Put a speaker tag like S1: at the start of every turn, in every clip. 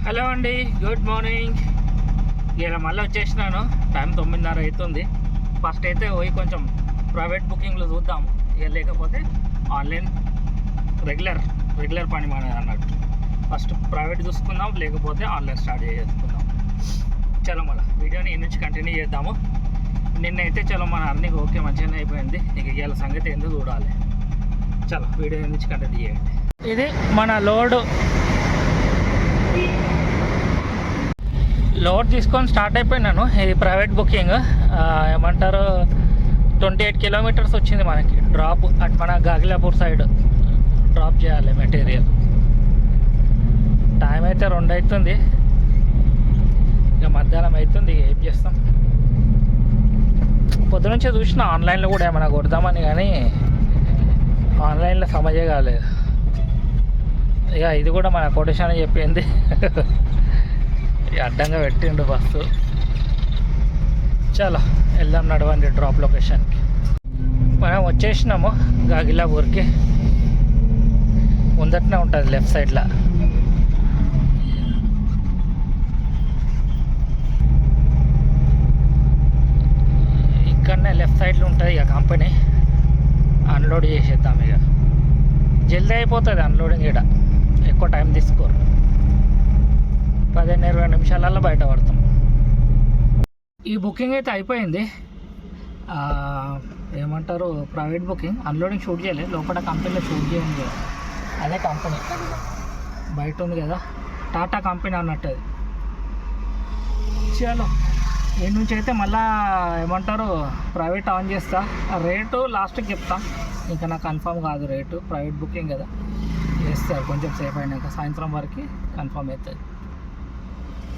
S1: Hello అండి, good morning. ఇలా మళ్ళీ వచ్చేసినాను. టైం 9:30 అవుతుంది. ఫస్ట్ అయితే పోయి కొంచెం ప్రైవేట్ బుకింగ్లు చూద్దాము. ఇక లేకపోతే ఆన్లైన్ రెగ్యులర్ పని మనది అన్నట్టు. ఫస్ట్ ప్రైవేట్ చూసుకుందాం, లేకపోతే ఆన్లైన్ స్టార్ట్ చేసుకుందాం. చలో మళ్ళీ వీడియోని ఈ నుంచి కంటిన్యూ చేద్దాము. నిన్నైతే చలో మన అర్నింగ్ ఓకే మంచిగానే అయిపోయింది. ఇక ఇవాళ సంగతి ఏందో చూడాలి. చలో వీడియో నుంచి కంటిన్యూ చేయండి. ఇది మన లోడ్ తీసుకొని స్టార్ట్ అయిపోయినాను. ఇది ప్రైవేట్ బుకింగ్. ఏమంటారు 28 కిలోమీటర్స్ వచ్చింది మనకి డ్రాప్. అటు మన గాగిలాపూర్ సైడ్ డ్రాప్ చేయాలి మెటీరియల్. టైం అయితే 2 అవుతుంది. ఇక మధ్యాహ్నం అవుతుంది. ఏం చేస్తాం, పొద్దునుంచే చూసిన ఆన్లైన్లో కూడా ఏమైనా కొడదామని, కానీ ఆన్లైన్లో సమజే కాలేదు. ఇక ఇది కూడా మన కొటేషన్ అని చెప్పింది. అడ్డంగా పెట్టిండు బస్సు. చాలా వెళ్దాం, నడవండి డ్రాప్ లొకేషన్కి. మనం వచ్చేసినాము గాగిలాపూర్కి. ముందటనే ఉంటుంది లెఫ్ట్ సైడ్లో. ఇక్కడనే లెఫ్ట్ సైడ్లో ఉంటుంది ఇక కంపెనీ. అన్లోడ్ చేసేద్దాం. ఇక జల్దీ అయిపోతుంది అన్లోడింగ్. ఇక్కడ ఎక్కువ టైం తీసుకోరు. 15-20 నిమిషాలలో బయట పడతాం. ఈ బుకింగ్ అయితే అయిపోయింది. ఏమంటారు ప్రైవేట్ బుకింగ్. అన్లోడింగ్ షూట్ చేయలేదు, లోపల కంపెనీలో షూట్ చేయండి కదా. అదే కంపెనీ బయట ఉంది కదా, టాటా కంపెనీ అన్నట్టు అది. చలో ఈ నుంచి అయితే మళ్ళా ఏమంటారు ప్రైవేట్ ఆన్ చేస్తా. రేటు లాస్ట్కి చెప్తా, ఇంకా నాకు కన్ఫర్మ్ కాదు రేటు. ప్రైవేట్ బుకింగ్ కదా, చేస్తారు కొంచెం సేపు అయినాక. సాయంత్రం వరకు కన్ఫర్మ్ అవుతుంది.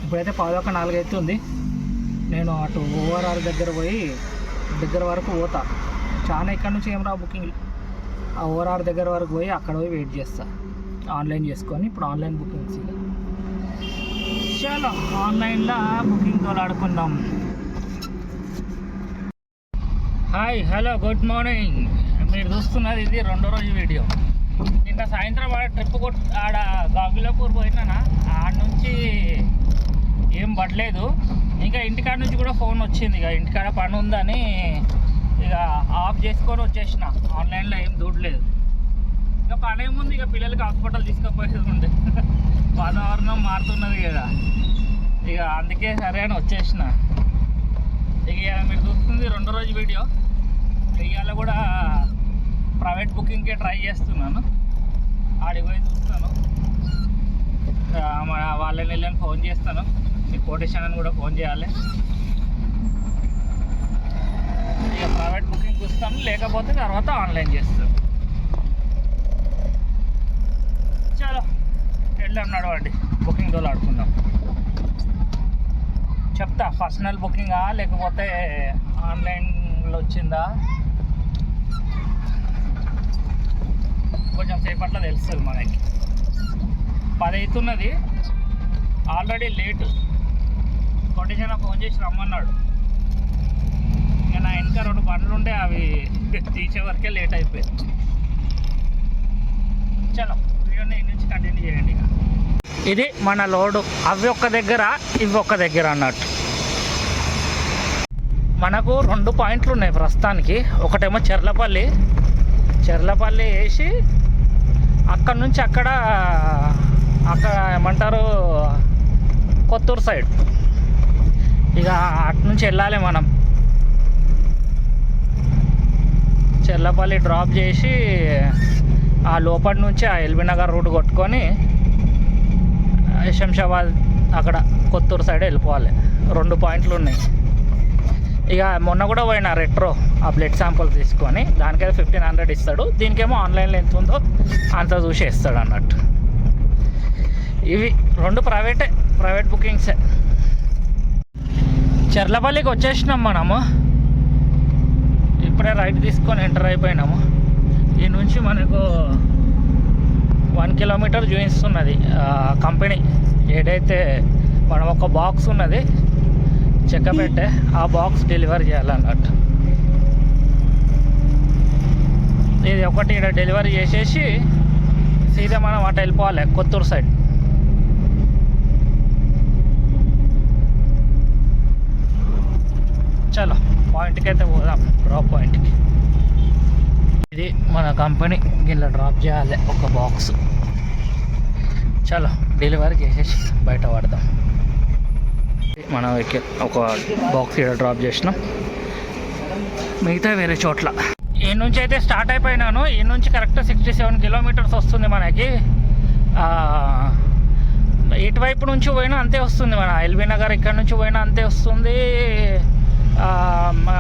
S1: ఇప్పుడైతే 3:45 అవుతుంది. నేను అటు ఓఆర్ఆర్ దగ్గర వరకు పోతా. చాలా ఇక్కడ నుంచి ఏం రా బుకింగ్లు. ఆ ఓఆర్ఆర్ దగ్గర వరకు పోయి అక్కడ పోయి వెయిట్ చేస్తా, ఆన్లైన్ చేసుకొని. ఇప్పుడు ఆన్లైన్ బుకింగ్స్. ఇక చాలా ఆన్లైన్లో బుకింగ్ తోలాడుకుందాం. Hi, hello, good morning. మీరు చూస్తున్నది ఇది 2వ రోజు వీడియో. నిన్న సాయంత్రం ట్రిప్ ఆడ గాగిలాపూర్ పోయినా. ఆడ నుంచి ఏం పడలేదు. ఇంకా ఇంటికాడ నుంచి కూడా ఫోన్ వచ్చింది. ఇక ఇంటికాడ పని ఉందని ఇక ఆఫ్ చేసుకొని వచ్చేసిన. ఆన్లైన్లో ఏం దూడలేదు. ఇక పని ఏముంది, ఇక పిల్లలకి హాస్పిటల్ తీసుకుపోయేది ఉండే. వాతావరణం మారుతున్నది కదా, ఇక అందుకే సరే అని వచ్చేసిన. ఇక మీరు చూస్తుంది 2వ రోజు వీడియో. ఇవాళ కూడా ప్రైవేట్ బుకింగ్కే ట్రై చేస్తున్నాను. ఆడికి పోయి చూస్తాను. వాళ్ళని వెళ్ళని ఫోన్ చేస్తాను. మీ కోటేషన్ అని కూడా ఫోన్ చేయాలి. ఇక ప్రైవేట్ బుకింగ్ చూస్తాను, లేకపోతే తర్వాత ఆన్లైన్ చేస్తాను. చలో వెళ్ళాం, నడవండి బుకింగ్ రోజు ఆడుకుందాం. చెప్తా పర్సనల్ బుకింగా లేకపోతే ఆన్లైన్లో వచ్చిందా కొంచెం సేపట్లో తెలుస్తుంది మనకి. 10 అవుతున్నది, ఆల్రెడీ లేటు. కొటేషన్ ఫోన్ చేసి రమ్మన్నాడు. ఇక నా ఇంకా 2 పనులు ఉండే, అవి తీసే వరకే లేట్ అయిపోయింది. చలో వీడియోని ఈ నుంచి కంటిన్యూ చేయండి. ఇక ఇది మన లోడు. అవి ఒక్క దగ్గర, ఇవి ఒక్క దగ్గర అన్నట్టు. మనకు 2 పాయింట్లు ఉన్నాయి ప్రస్తుతానికి. ఒకటేమో చెర్లపల్లి వేసి అక్కడ నుంచి అక్కడ ఏమంటారు కొత్తూరు సైడ్. ఇక అటు నుంచి వెళ్ళాలి మనం. చెర్లపల్లి డ్రాప్ చేసి ఆ లోపటి నుంచి ఆ ఎల్బీ నగర్ రూట్ కొట్టుకొని శంషాబాద్ అక్కడ కొత్తూరు సైడ్ వెళ్ళిపోవాలి. 2 పాయింట్లు ఉన్నాయి. ఇక మొన్న కూడా పోయినా రెట్రో ఆ బ్లడ్ శాంపుల్ తీసుకొని, దానికైతే 1500 ఇస్తాడు. దీనికేమో ఆన్లైన్లో ఎంత ఉందో అంత చూసి ఇస్తాడు అన్నట్టు. ఇవి 2 ప్రైవేట్ బుకింగ్సే. చెర్లపల్లికి వచ్చేసినాం మనము. ఇప్పుడే రైట్ తీసుకొని ఎంటర్ అయిపోయినాము. ఈ నుంచి మనకు 1 కిలోమీటర్ చూపిస్తున్నది కంపెనీ. ఏదైతే మనం ఒక బాక్స్ ఉన్నది చెక్కపెట్టే, ఆ బాక్స్ డెలివరీ చేయాలన్నట్టు. ఇది ఒకటి ఇక్కడ డెలివరీ చేసేసి సీదా మనం అటు వెళ్ళిపోవాలి కొత్తూరు సైడ్. పాయింట్కి అయితే పోదాం, డ్రాప్ పాయింట్కి. ఇది మన కంపెనీ, ఇలా డ్రాప్ చేయాలి ఒక బాక్స్. చలో డెలివరీ చేసేసి బయట పడదాం. మన వెహికల్ ఒక బాక్స్ ఇక్కడ డ్రాప్ చేసినాం, మిగతా వేరే చోట్ల. ఈ నుంచి అయితే స్టార్ట్ అయిపోయినాను. ఈ నుంచి కరెక్ట్ 67 కిలోమీటర్స్ వస్తుంది మనకి. ఇటువైపు నుంచి పోయినా అంతే వస్తుంది, మన ఎల్బీ నగర్ ఇక్కడ నుంచి పోయినా అంతే వస్తుంది,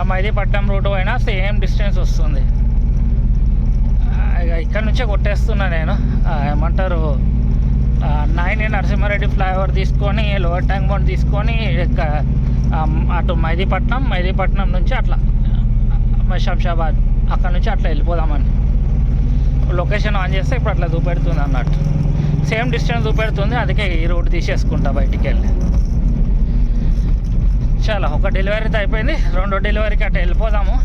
S1: మైదీపట్నం రూట్ పోయినా సేమ్ డిస్టెన్స్ వస్తుంది. ఇక ఇక్కడ నుంచే కొట్టేస్తున్నా నేను. ఏమంటారు, 9 నరసింహారెడ్డి ఫ్లైఓవర్ తీసుకొని లోవర్ ట్యాంక్ బండ్ తీసుకొని అటు మైదీపట్నం నుంచి అట్లా శంషాబాద్, అక్కడ నుంచి అట్లా వెళ్ళిపోదామని. లొకేషన్ ఆన్ చేస్తే ఇప్పుడు అట్లా చూపెడుతుంది అన్నట్టు, సేమ్ డిస్టెన్స్ చూపెడుతుంది. అందుకే ఈ రోడ్ తీసేసుకుంటా బయటికి వెళ్ళి. చాలా ఒక డెలివరీతో అయిపోయింది, రెండో డెలివరీకి అట్లా వెళ్ళిపోదాము.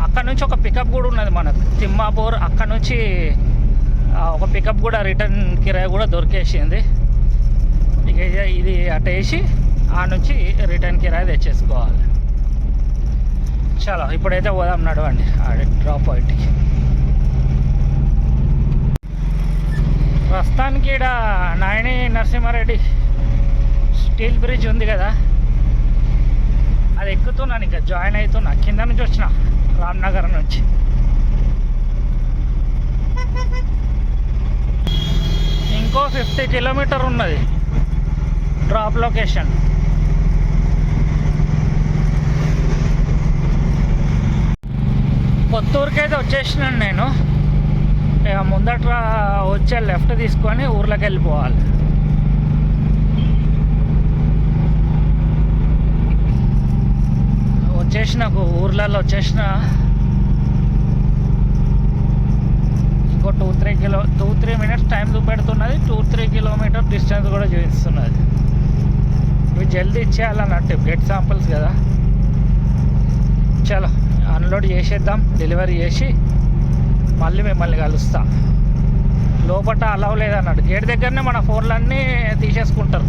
S1: అక్కడ నుంచి ఒక పికప్ కూడా ఉన్నది మనకు, తిమ్మాపూర్. అక్కడ నుంచి ఒక పికప్ కూడా, రిటర్న్ కిరాయి కూడా దొరికేసింది. ఇక ఇది అటు వేసి ఆ నుంచి రిటర్న్ కిరాయి తెచ్చేసుకోవాలి. చాలా ఇప్పుడైతే పోదాం, నడవండి డ్రాప్ పాయింట్కి. ప్రస్తుతానికి ఇక్కడ 9 నరసింహారెడ్డి స్టీల్ బ్రిడ్జ్ ఉంది కదా, అది ఎక్కుతున్నాను, ఇంకా జాయిన్ అవుతున్నా. కింద నుంచి వచ్చిన రామ్నగర్ నుంచి. ఇంకో 50 కిలోమీటర్ ఉన్నది డ్రాప్ లొకేషన్. కొత్తూరుకి అయితే వచ్చేసినాను నేను. ఇక ముందట వచ్చే లెఫ్ట్ తీసుకొని ఊర్లోకి వెళ్ళిపోవాలి. వచ్చేసిన ఊర్లలో వచ్చేసిన. ఇంకో 2-3 మినిట్స్ టైం చూపెడుతున్నది. 2-3 కిలోమీటర్ డిస్టెన్స్ కూడా చూపిస్తున్నది. ఇవి జల్దీ ఇచ్చేయాలన్నట్టు, గెట్ శాంపుల్స్ కదా. చలో అన్లోడ్ చేసేద్దాం, డెలివరీ చేసి మళ్ళీ మిమ్మల్ని కలుస్తా. లోపల అలవ్ లేదన్నట్టు, గేట్ దగ్గరనే మన ఫోన్లన్నీ తీసేసుకుంటారు.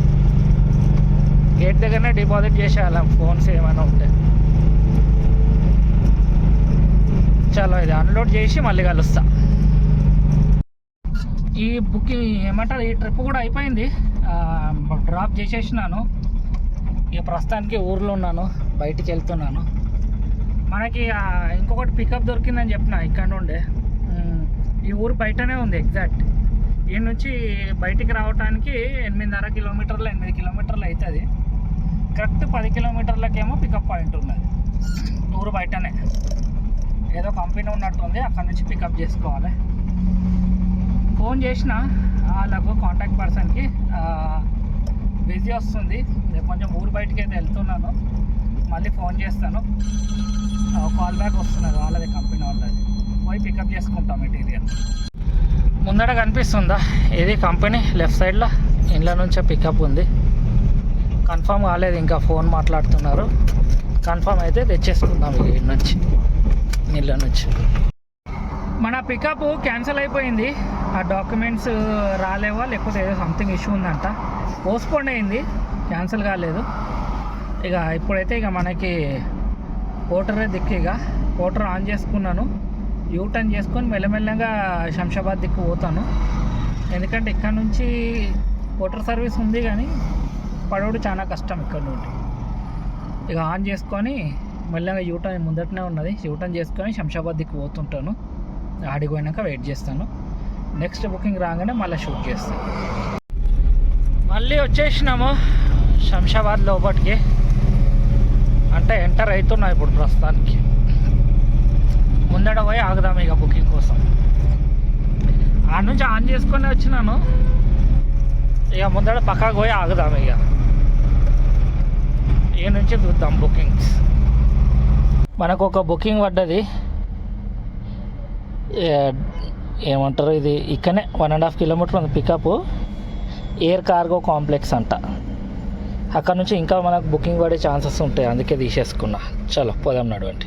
S1: గేట్ దగ్గరనే డిపాజిట్ చేసేయాలి ఫోన్స్ ఏమైనా ఉంటే. చలో ఇది అన్లోడ్ చేసి మళ్ళీ కలుస్తా. ఈ బుకింగ్ ఏమంటారు, ఈ ట్రిప్ కూడా అయిపోయింది, డ్రాప్ చేసేసినాను. ఇక ప్రస్తుతానికి ఊర్లో ఉన్నాను, బయటికి వెళ్తున్నాను. మనకి ఇంకొకటి పికప్ దొరికిందని చెప్పిన ఇక్కడ నుండే. ఈ ఊరు బయటనే ఉంది ఎగ్జాక్ట్. ఈ నుంచి బయటికి రావడానికి 8.5 కిలోమీటర్లు 8 కిలోమీటర్లు అవుతుంది. కరెక్ట్ 10 కిలోమీటర్లకేమో పికప్ పాయింట్ ఉన్నది. ఊరు బయటనే ఏదో కంపెనీ ఉన్నట్టుంది, అక్కడ నుంచి పికప్ చేసుకోవాలి. ఫోన్ చేసిన వాళ్ళకు కాంటాక్ట్ పర్సన్కి, బిజీ వస్తుంది, నేను కొంచెం ఊరు బయటికి అయితే వెళ్తున్నాను, మళ్ళీ ఫోన్ చేస్తాను. కాల్ బ్యాక్ వస్తున్నారు వాళ్ళది, కంపెనీ వాళ్ళది. పోయి పికప్ చేసుకుంటాం మెటీరియల్. ముందట కనిపిస్తుందా ఇది కంపెనీ, లెఫ్ట్ సైడ్లో ఇండ్ల నుంచే పికప్ ఉంది. కన్ఫర్మ్ కాలేదు ఇంకా, ఫోన్ మాట్లాడుతున్నారు. కన్ఫర్మ్ అయితే తెచ్చేసుకుందాం ఇళ్ళ నుంచి. మన పికప్ క్యాన్సిల్ అయిపోయింది. ఆ డాక్యుమెంట్స్ రాలేవా, లేకపోతే ఏదో సంథింగ్ ఇష్యూ ఉందంట, పోస్ట్పోన్ అయింది, క్యాన్సిల్ కాలేదు. ఇక ఇప్పుడైతే ఇక మనకి పోర్టరే దిక్కు. ఇక పోర్టర్ ఆన్ చేసుకున్నాను, యూటర్న్ చేసుకొని మెల్లమెల్లగా శంషాబాద్ దిక్కు పోతాను. ఎందుకంటే ఇక్కడ నుంచి పోర్టర్ సర్వీస్ ఉంది కానీ పడవడు చాలా కష్టం ఇక్కడ నుండి. ఇక ఆన్ చేసుకొని మెల్లగా యూటర్న్ ముందటనే ఉన్నది, యూటర్న్ చేసుకొని శంషాబాద్ దిక్కు పోతుంటాను. ఆడికి పోయినాక వెయిట్ చేస్తాను. నెక్స్ట్ బుకింగ్ రాగానే మళ్ళీ షూట్ చేస్తాను. మళ్ళీ వచ్చేసినాము శంషాబాద్ లోపలికి, అంటే ఎంటర్ అవుతున్నా ఇప్పుడు ప్రస్తుతానికి. ముందట పోయి ఆగుదాం ఇక బుకింగ్ కోసం. ఆడ నుంచి ఆన్ చేసుకొని వచ్చినాను, ఇక ముందట పక్కకు పోయి ఆగుదాం. ఇక ఈ నుంచి చూద్దాం బుకింగ్స్. మనకు ఒక బుకింగ్ పడ్డది, ఏమంటారు ఇది, ఇక్కడనే 1.5 కిలోమీటర్ ఉంది పికప్. ఎయిర్ కార్గో కాంప్లెక్స్ అంట. అక్కడ నుంచి ఇంకా మనకు బుకింగ్ పడే ఛాన్సెస్ ఉంటాయి, అందుకే తీసేసుకున్నా. చలో పోదాం, నడవండి.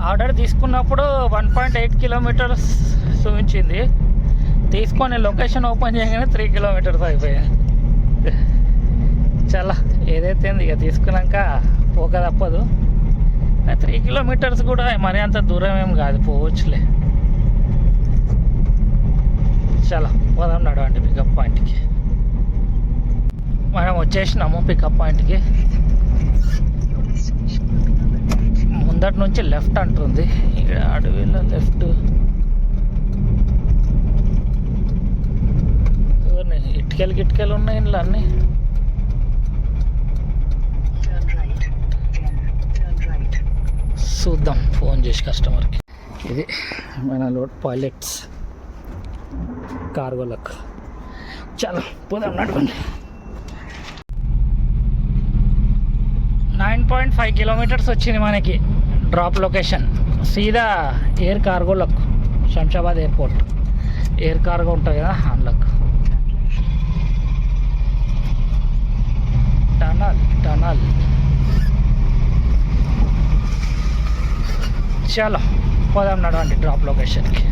S1: ఆర్డర్ తీసుకున్నప్పుడు 1.8 కిలోమీటర్స్ చూపించింది, తీసుకొని లొకేషన్ ఓపెన్ చేయగానే 3 కిలోమీటర్స్ అయిపోయాయి. చాలా ఏదైతే ఇక తీసుకున్నాక పోక తప్పదు. 3 కిలోమీటర్స్ కూడా మరి అంత దూరం ఏం కాదు, పోవచ్చులే. చాలా పోదాం నడవండి పికప్ పాయింట్కి. మనం వచ్చేసినాము పికప్ పాయింట్కి. ముందటి నుంచి లెఫ్ట్ అంటుంది, ఇక్కడ అడవిలో లెఫ్ట్. ఇటుకలు ఉన్నాయి ఇంట్లో అన్నీ. చూద్దాం ఫోన్ చేసి కస్టమర్కి. ఇది మన లోడ్ పైలట్స్ కార్గోలకు. చాలా పోదాం నడవండి. 9.5 కిలోమీటర్స్ వచ్చింది మనకి డ్రాప్ లొకేషన్. సీదా ఎయిర్ కార్గోలకు, శంషాబాద్ ఎయిర్పోర్ట్. ఎయిర్ కార్గో ఉంటుంది కదా అందులోకి. టనల్ చాలా పోదాం నడవండి డ్రాప్ లొకేషన్కి.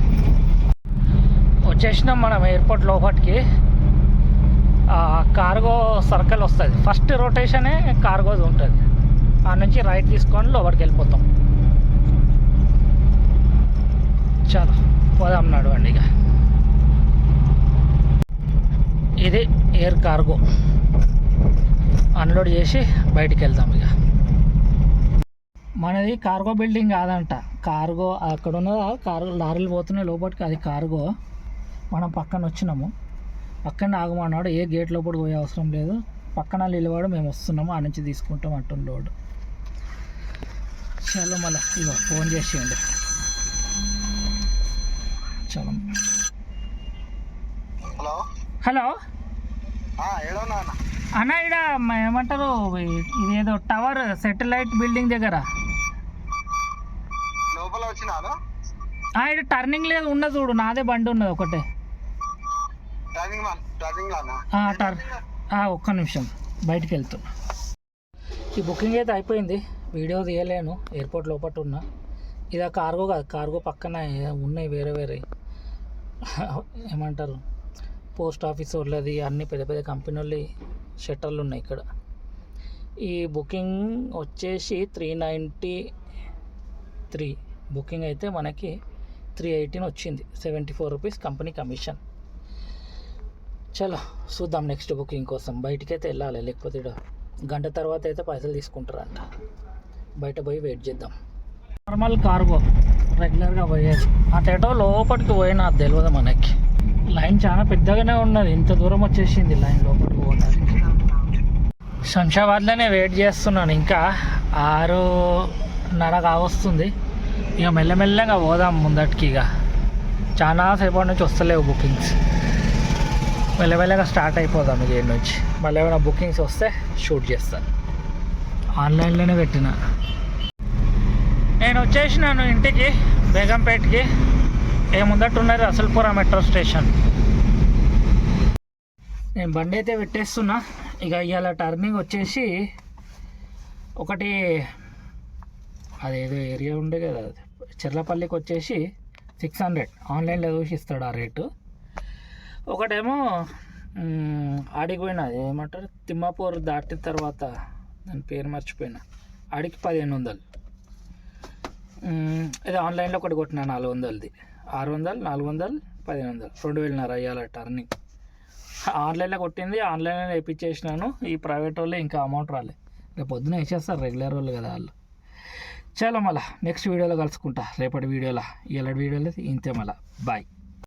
S1: వచ్చేసినాం మనం ఎయిర్పోర్ట్ లోపలికి. కార్గో సర్కిల్ వస్తుంది, ఫస్ట్ రొటేషనే కార్గోది ఉంటుంది. ఆ నుంచి రైట్ తీసుకొని లోపలికి వెళ్ళిపోతాం. చాలా పోదాం నడవండి. ఇక ఇది ఎయిర్ కార్గో. అన్లోడ్ చేసి బయటికి వెళ్దాం. ఇక మనది కార్గో బిల్డింగ్ కాదంట, కార్గో అక్కడ ఉన్నదా కార్గో లారీలు పోతున్నాయి లోపలికి, అది కార్గో. మనం పక్కన వచ్చినాము, పక్కన ఆగమన్నాడు. ఏ గేట్ లోపలికి పోయే అవసరం లేదు, పక్కన నిలబడి మేము వస్తున్నాము, ఆ నుంచి తీసుకుంటాం అంటుంది లోడ్. చలో మళ్ళీ ఇగో ఫోన్ చేసేయండి. చలో.
S2: హలో
S1: హలో అన్న, ఇక్కడ ఏమంటారు ఇదేదో టవర్ సెటిలైట్ బిల్డింగ్ దగ్గర
S2: లోపల వచ్చినాను.
S1: ఇక్కడ టర్నింగ్ లేదు, ఉన్నది చూడు, నాదే బండి ఉన్నది ఒకటే. ఒక్క నిమిషం బయటికి వెళ్తున్నా. ఈ బుకింగ్ అయితే అయిపోయింది, వీడియో తీయలేను, ఎయిర్పోర్ట్ లోపల ఉన్నా. ఇది కార్గో కాదు, కార్గో పక్కన ఉన్నాయి వేరే ఏమంటారు పోస్ట్ ఆఫీస్ వాళ్ళది, అన్ని పెద్ద పెద్ద కంపెనీ వాళ్ళ షట్టర్లు ఉన్నాయి ఇక్కడ. ఈ బుకింగ్ వచ్చేసి 393 బుకింగ్ అయితే మనకి 318 వచ్చింది. 74 రూపీస్ కంపెనీ కమిషన్. చలో చూద్దాం నెక్స్ట్ బుకింగ్ కోసం. బయటికైతే వెళ్ళాలి, లేకపోతే ఇక్కడ గంట తర్వాత అయితే పైసలు తీసుకుంటారంట. బయట పోయి వెయిట్ చేద్దాం. నార్మల్ కార్గో రెగ్యులర్గా పోయేది, అటేటో లోపలికి పోయినా అది తెలియదు మనకి. లైన్ చాలా పెద్దగానే ఉన్నది, ఇంత దూరం వచ్చేసింది లైన్ లోపలికి పోవడానికి. శంషాబాద్లోనే వెయిట్ చేస్తున్నాను, ఇంకా 6:30 కావస్తుంది. ఇక మెల్లమెల్లగా పోదాం ముందటికి. ఇక చాలా సేపటి నుంచి వస్తలేవు బుకింగ్స్, మెల్లమెల్లగా స్టార్ట్ అయిపోదాం ఇక ఈ నుంచి. మళ్ళీ ఏమైనా బుకింగ్స్ వస్తే షూట్ చేస్తాను. ఆన్లైన్లోనే పెట్టిన. నేను వచ్చేసినాను ఇంటికి, బేగంపేటకి. ముందట ఉన్నది రసల్పుర మెట్రో స్టేషన్. నేను బండి అయితే పెట్టేస్తున్నా. ఇక ఇవాళ టర్నింగ్ వచ్చేసి ఒకటి అదేదో ఏరియా ఉండే కదా, చెర్లపల్లికి వచ్చేసి 600 ఆన్లైన్లో చూసి ఇస్తాడు ఆ రేటు. ఒకటేమో ఆడికి పోయినా, ఏమంటారు తిమ్మాపూర్ దాటిన తర్వాత, దాని పేరు మర్చిపోయినా, ఆడికి 1500. ఇది ఆన్లైన్లో ఒకటి కొట్టిన 400ది. 600, 400, 1500, 2000 అయ్యాల టర్నింగ్. ఆన్లైన్లో కొట్టింది, ఆన్లైన్లో వేయించేసినాను. ఈ ప్రైవేట్ వాళ్ళు ఇంకా అమౌంట్ రాలే, రేపు పొద్దున వేసేస్తారు, రెగ్యులర్ వాళ్ళు కదా వాళ్ళు. చాలా మళ్ళీ నెక్స్ట్ వీడియోలో కలుసుకుంటా, రేపటి వీడియోలో. ఇలాంటి వీడియోలో ఇంతే. మళ్ళీ బాయ్.